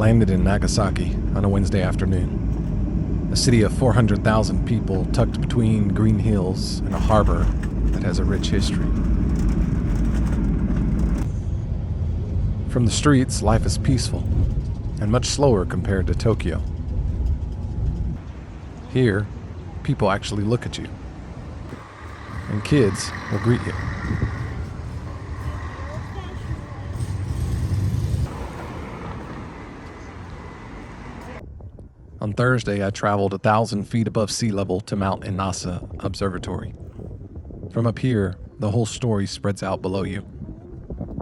landed in Nagasaki on a Wednesday afternoon. A city of 400,000 people tucked between green hills and a harbor that has a rich history. From the streets, life is peaceful and much slower compared to Tokyo. Here, people actually look at you, and kids will greet you. On Thursday, I traveled 1,000 feet above sea level to Mount Inasa Observatory. From up here, the whole story spreads out below you.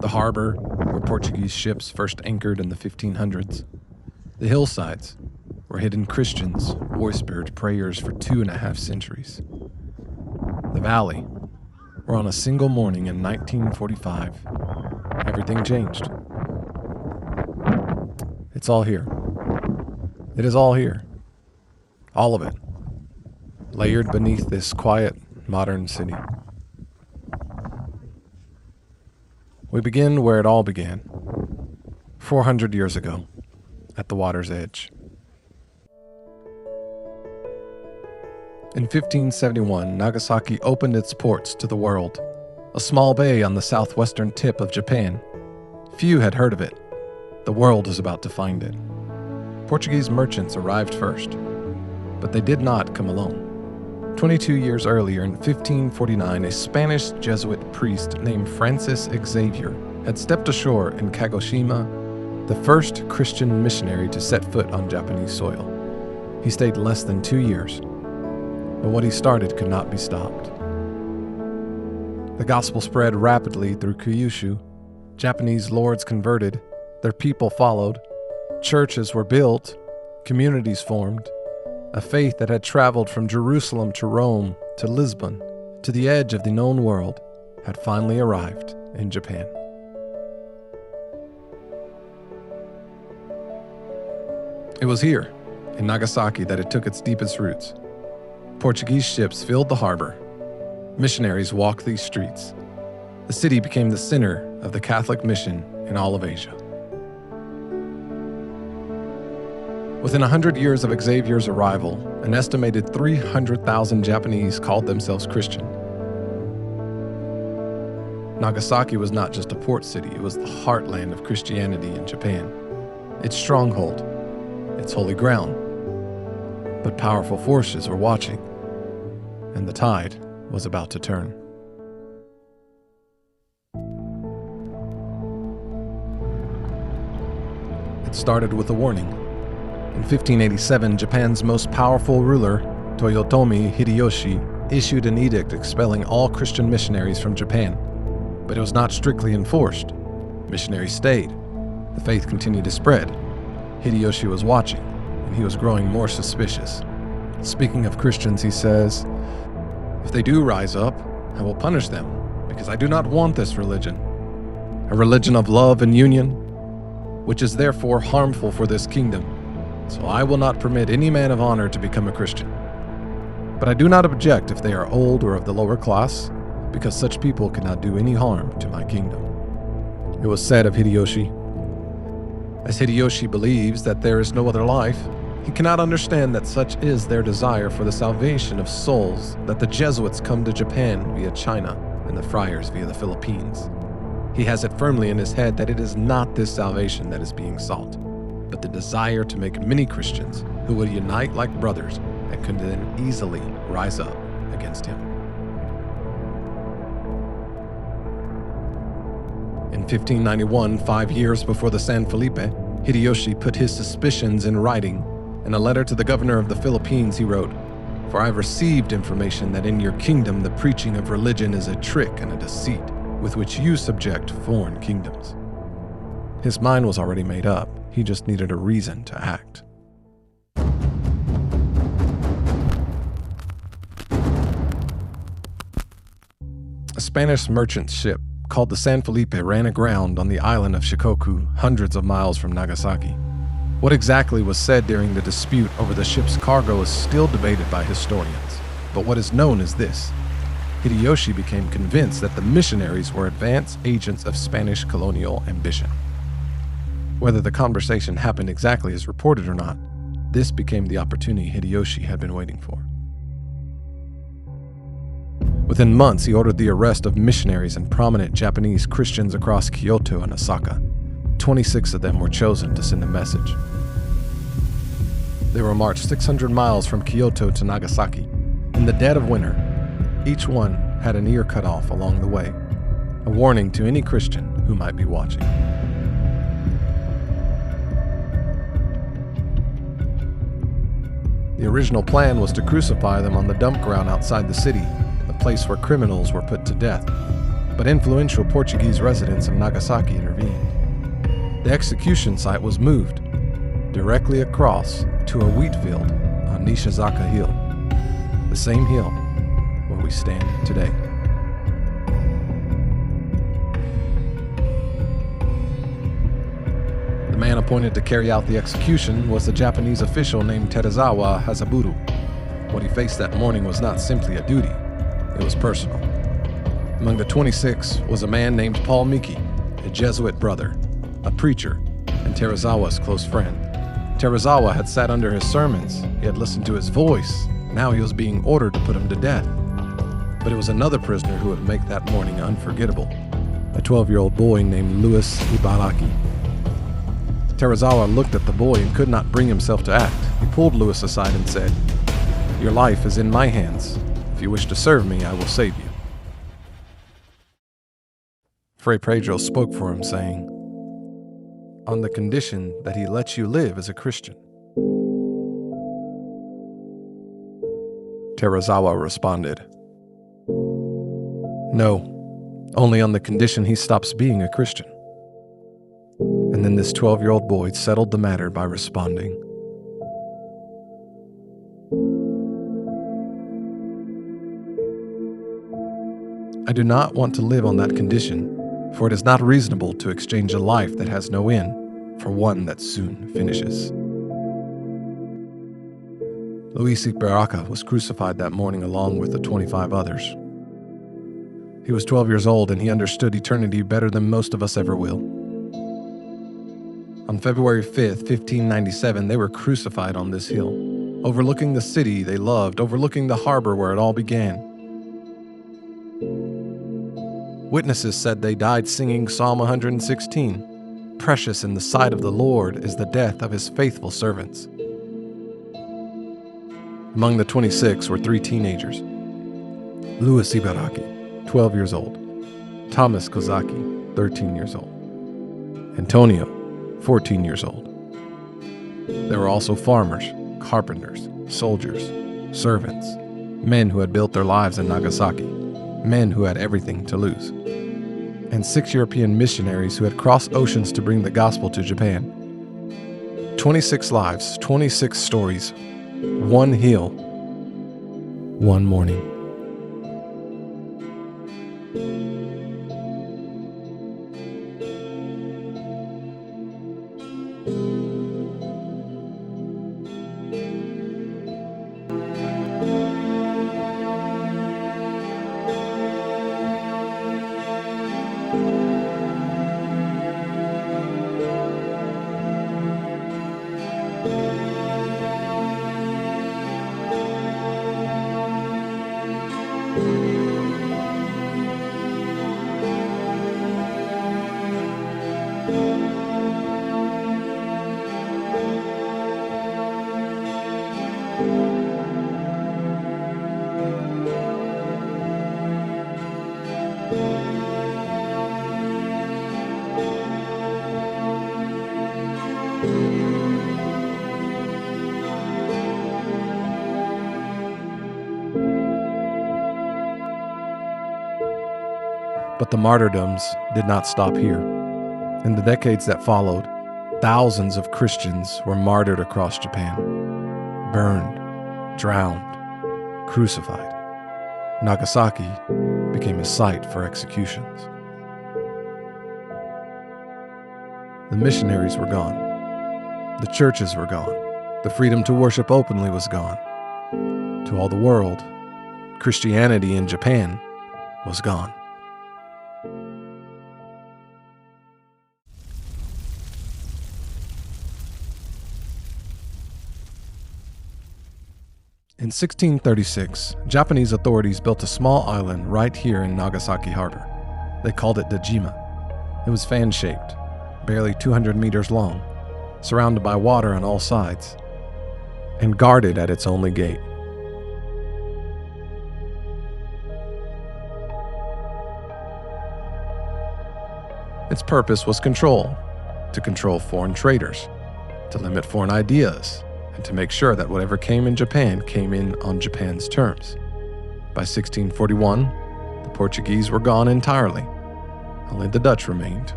The harbor, where Portuguese ships first anchored in the 1500s. The hillsides, where hidden Christians whispered prayers for 2.5 centuries. The valley, where on a single morning in 1945, everything changed. It's all here. It is all here. All of it. Layered beneath this quiet, modern city. We begin where it all began. 400 years ago, at the water's edge. In 1571, Nagasaki opened its ports to the world, a small bay on the southwestern tip of Japan. Few had heard of it. The world was about to find it. Portuguese merchants arrived first, but they did not come alone. 22 years earlier, in 1549, a Spanish Jesuit priest named Francis Xavier had stepped ashore in Kagoshima, the first Christian missionary to set foot on Japanese soil. He stayed less than 2 years, but what he started could not be stopped. The gospel spread rapidly through Kyushu. Japanese lords converted, their people followed, churches were built, communities formed. A faith that had traveled from Jerusalem to Rome to Lisbon to the edge of the known world had finally arrived in Japan. It was here, in Nagasaki, that it took its deepest roots. Portuguese ships filled the harbor. Missionaries walked these streets. The city became the center of the Catholic mission in all of Asia. Within 100 years of Xavier's arrival, an estimated 300,000 Japanese called themselves Christian. Nagasaki was not just a port city, it was the heartland of Christianity in Japan, its stronghold, its holy ground. But powerful forces were watching, and the tide was about to turn. It started with a warning. In 1587, Japan's most powerful ruler, Toyotomi Hideyoshi, issued an edict expelling all Christian missionaries from Japan. But it was not strictly enforced. Missionaries stayed. The faith continued to spread. Hideyoshi was watching, and he was growing more suspicious. Speaking of Christians, he says, "If they do rise up, I will punish them, because I do not want this religion. A religion of love and union, which is therefore harmful for this kingdom. So I will not permit any man of honor to become a Christian. But I do not object if they are old or of the lower class, because such people cannot do any harm to my kingdom." It was said of Hideyoshi, as Hideyoshi believes that there is no other life, he cannot understand that such is their desire for the salvation of souls that the Jesuits come to Japan via China and the friars via the Philippines. He has it firmly in his head that it is not this salvation that is being sought, but the desire to make many Christians who would unite like brothers and could then easily rise up against him. In 1591, 5 years before the San Felipe, Hideyoshi put his suspicions in writing. In a letter to the governor of the Philippines, he wrote, "For I have received information that in your kingdom the preaching of religion is a trick and a deceit with which you subject foreign kingdoms." His mind was already made up. He just needed a reason to act. A Spanish merchant ship called the San Felipe ran aground on the island of Shikoku, hundreds of miles from Nagasaki. What exactly was said during the dispute over the ship's cargo is still debated by historians, but what is known is this: Hideyoshi became convinced that the missionaries were advance agents of Spanish colonial ambition. Whether the conversation happened exactly as reported or not, this became the opportunity Hideyoshi had been waiting for. Within months, he ordered the arrest of missionaries and prominent Japanese Christians across Kyoto and Osaka. 26 of them were chosen to send a message. They were marched 600 miles from Kyoto to Nagasaki. In the dead of winter, each one had an ear cut off along the way, a warning to any Christian who might be watching. The original plan was to crucify them on the dump ground outside the city, the place where criminals were put to death, but influential Portuguese residents of Nagasaki intervened. The execution site was moved directly across to a wheat field on Nishizaka Hill, the same hill where we stand today. The man appointed to carry out the execution was the Japanese official named Teruzawa Hazaburo. What he faced that morning was not simply a duty, it was personal. Among the 26 was a man named Paul Miki, a Jesuit brother, a preacher, and Teruzawa's close friend. Teruzawa had sat under his sermons, he had listened to his voice, now he was being ordered to put him to death. But it was another prisoner who would make that morning unforgettable, a 12-year-old boy named Louis Ibaraki. Teruzawa looked at the boy and could not bring himself to act. He pulled Louis aside and said, "Your life is in my hands. If you wish to serve me, I will save you." Fray Pedro spoke for him, saying, "On the condition that he lets you live as a Christian." Teruzawa responded, "No, only on the condition he stops being a Christian." And then this 12-year-old boy settled the matter by responding, "I do not want to live on that condition, for it is not reasonable to exchange a life that has no end for one that soon finishes." Luis Ibaraka was crucified that morning along with the 25 others. He was 12 years old and he understood eternity better than most of us ever will. On February 5th, 1597, they were crucified on this hill, overlooking the city they loved, overlooking the harbor where it all began. Witnesses said they died singing Psalm 116, "Precious in the sight of the Lord is the death of his faithful servants." Among the 26 were 3 teenagers: Louis Ibaraki, 12 years old; Thomas Kozaki, 13 years old; Antonio, 14 years old. There were also farmers, carpenters, soldiers, servants, men who had built their lives in Nagasaki, men who had everything to lose, and 6 European missionaries who had crossed oceans to bring the gospel to Japan. 26 lives, 26 stories, one hill, one morning. But the martyrdoms did not stop here. In the decades that followed, thousands of Christians were martyred across Japan, burned, drowned, crucified. Nagasaki became a site for executions. The missionaries were gone. The churches were gone. The freedom to worship openly was gone. To all the world, Christianity in Japan was gone. In 1636, Japanese authorities built a small island right here in Nagasaki harbor. They called it Dejima. It was fan-shaped, barely 200 meters long, surrounded by water on all sides, and guarded at its only gate. Its purpose was control, to control foreign traders, to limit foreign ideas, and to make sure that whatever came in Japan came in on Japan's terms. By 1641, the Portuguese were gone entirely. Only the Dutch remained,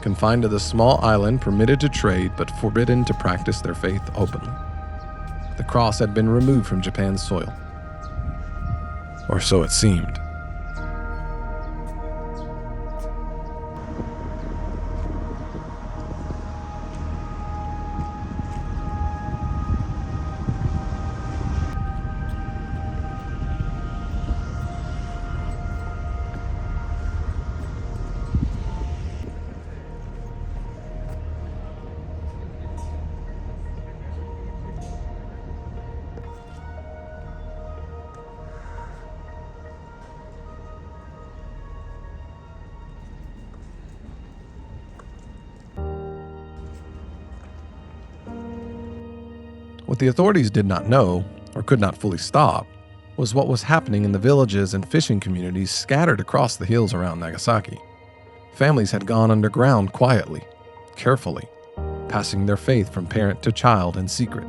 confined to the small island, permitted to trade but forbidden to practice their faith openly. The cross had been removed from Japan's soil. Or so it seemed. What the authorities did not know, or could not fully stop, was what was happening in the villages and fishing communities scattered across the hills around Nagasaki. Families had gone underground quietly, carefully, passing their faith from parent to child in secret,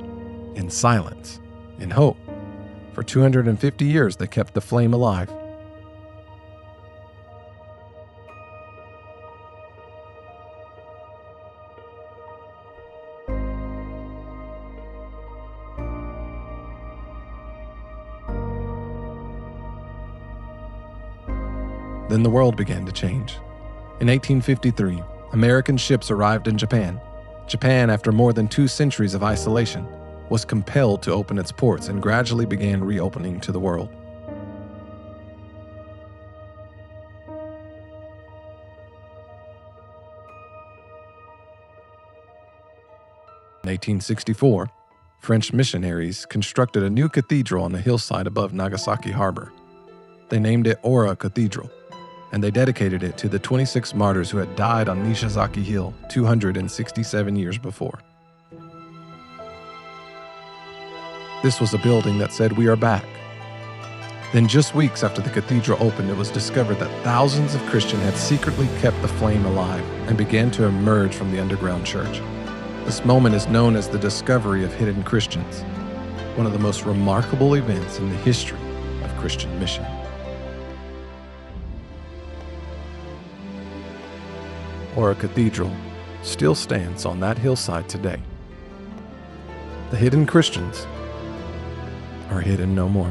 in silence, in hope. For 250 years they kept the flame alive. Then the world began to change. In 1853, American ships arrived in Japan. Japan, after more than 2 centuries of isolation, was compelled to open its ports and gradually began reopening to the world. In 1864, French missionaries constructed a new cathedral on the hillside above Nagasaki harbor. They named it Ora Cathedral, and they dedicated it to the 26 martyrs who had died on Nagasaki Hill 267 years before. This was a building that said, "We are back." Then just weeks after the cathedral opened, it was discovered that thousands of Christians had secretly kept the flame alive and began to emerge from the underground church. This moment is known as the discovery of hidden Christians, one of the most remarkable events in the history of Christian mission. Ora Cathedral still stands on that hillside today. The hidden Christians are hidden no more.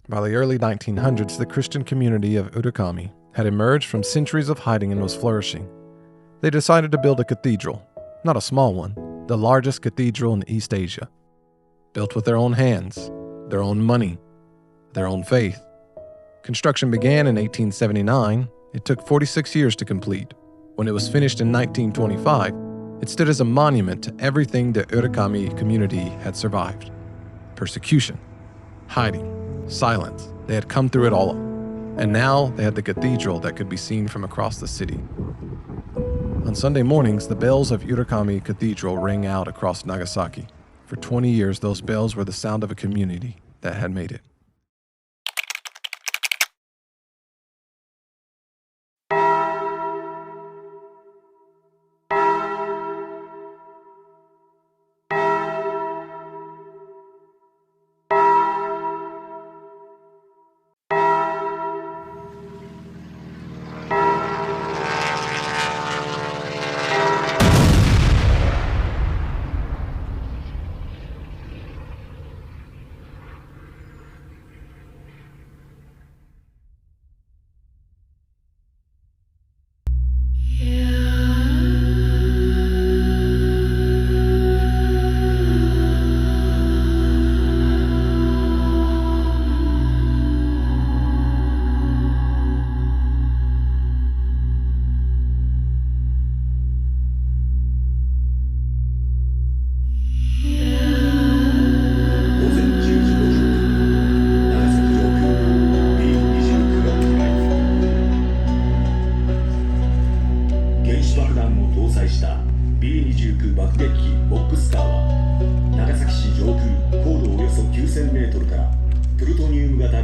By the early 1900s, the Christian community of Urakami had emerged from centuries of hiding and was flourishing. They decided to build a cathedral, not a small one, the largest cathedral in East Asia. Built with their own hands, their own money, their own faith. Construction began in 1879. It took 46 years to complete. When it was finished in 1925, it stood as a monument to everything the Urakami community had survived. Persecution, hiding, silence. They had come through it all. And now they had the cathedral that could be seen from across the city. On Sunday mornings, the bells of Urakami Cathedral rang out across Nagasaki. For 20 years, those bells were the sound of a community that had made it.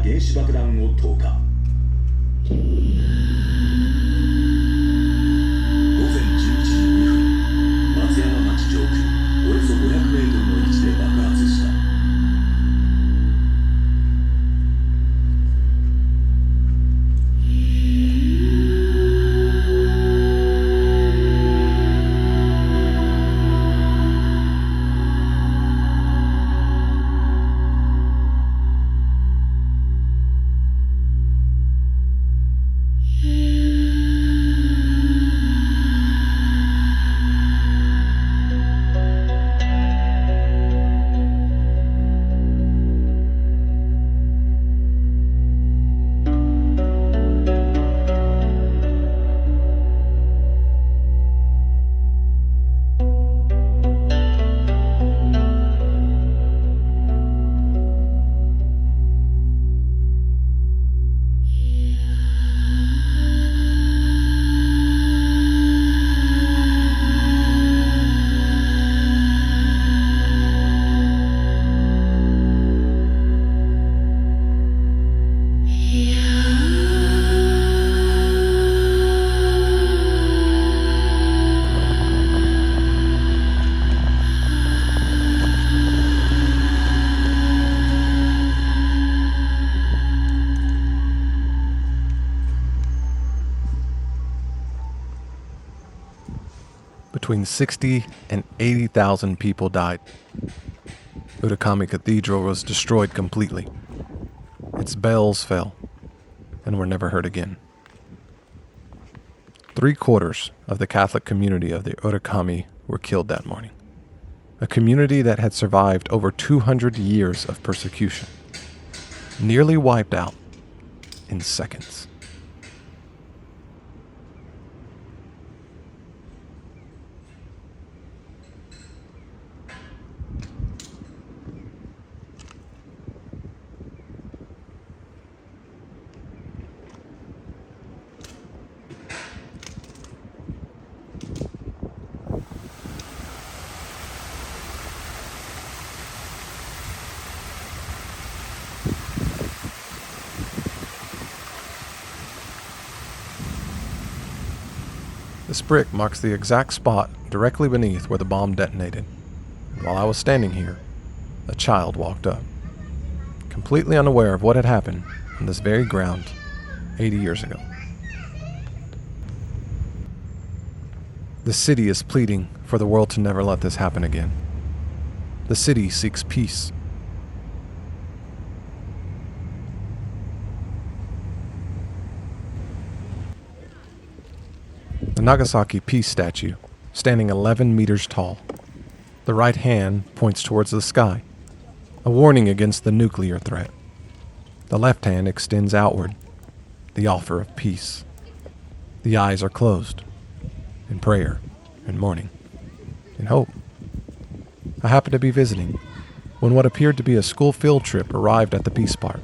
原子爆弾を投下。午前11時2分、松山町上空およそ500メートルの位置で爆発した。Between 60 and 80,000 people died. Urakami Cathedral was destroyed completely. Its bells fell and were never heard again. 3/4 of the Catholic community of the Urakami were killed that morning. A community that had survived over 200 years of persecution, nearly wiped out in seconds. This brick marks the exact spot directly beneath where the bomb detonated. And while I was standing here, a child walked up, completely unaware of what had happened on this very ground 80 years ago. The city is pleading for the world to never let this happen again. The city seeks peace. The Nagasaki peace statue, standing 11 meters tall. The right hand points towards the sky, a warning against the nuclear threat. The left hand extends outward, the offer of peace. The eyes are closed, in prayer, in mourning, in hope. I happened to be visiting when what appeared to be a school field trip arrived at the peace park.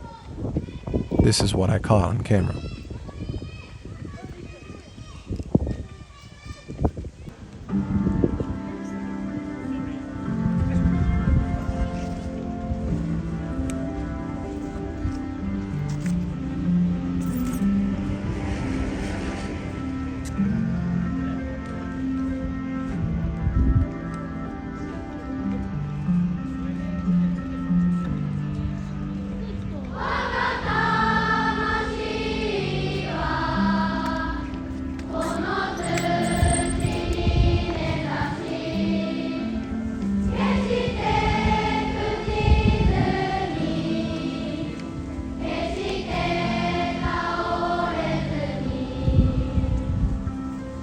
This is what I caught on camera.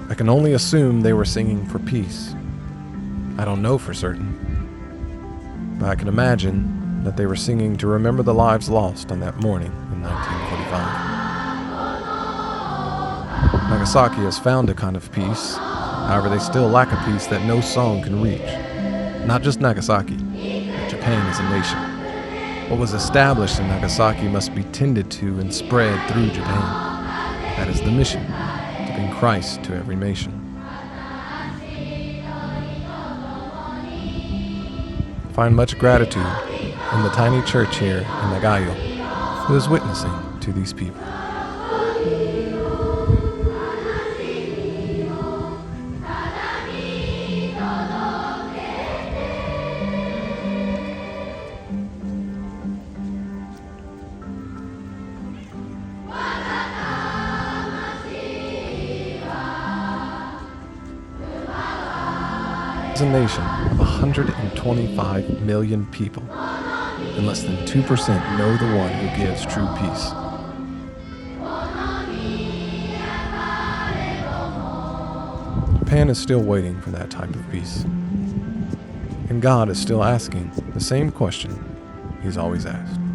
I can only assume they were singing for peace. I don't know for certain, but I can imagine that they were singing to remember the lives lost on that morning in 1945. Nagasaki has found a kind of peace, however they still lack a peace that no song can reach. Not just Nagasaki, but Japan as a nation. What was established in Nagasaki must be tended to and spread through Japan. That is the mission. In Christ to every nation. Find much gratitude in the tiny church here in Nagayo, who is witnessing to these people. As a nation of 125 million people, and less than 2% know the one who gives true peace. Japan is still waiting for that type of peace. And God is still asking the same question He's always asked.